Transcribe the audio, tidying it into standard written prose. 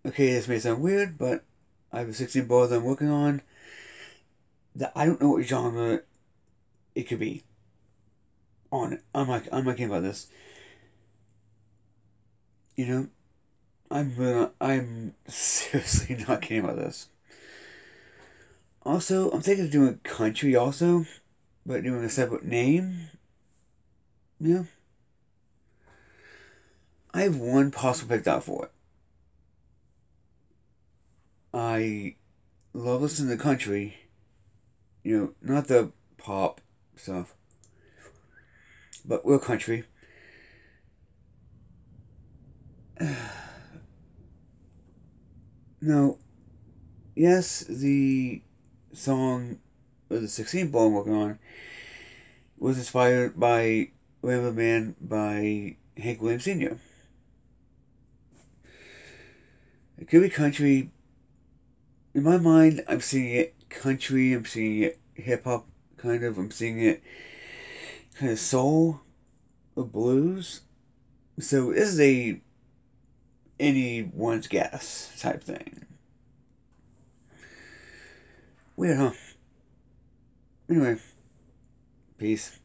Okay, this may sound weird, but I have 16 balls I'm working on that I don't know what genre it could be on it. I'm not kidding about this. You know, I'm seriously not kidding about this. Also, I'm thinking of doing country also, but doing a separate name. Yeah. I have one possible picked out for it. I love listening to country. Not the pop stuff, but real country. No, yes, the song, or the 16 ball I'm working on, was inspired by River Man by Hank Williams Sr. It could be country. In my mind, I'm seeing it country, I'm seeing it hip hop, kind of. I'm seeing it kind of soul or blues. So this is a anyone's guess type thing. Weird, huh? Anyway, peace.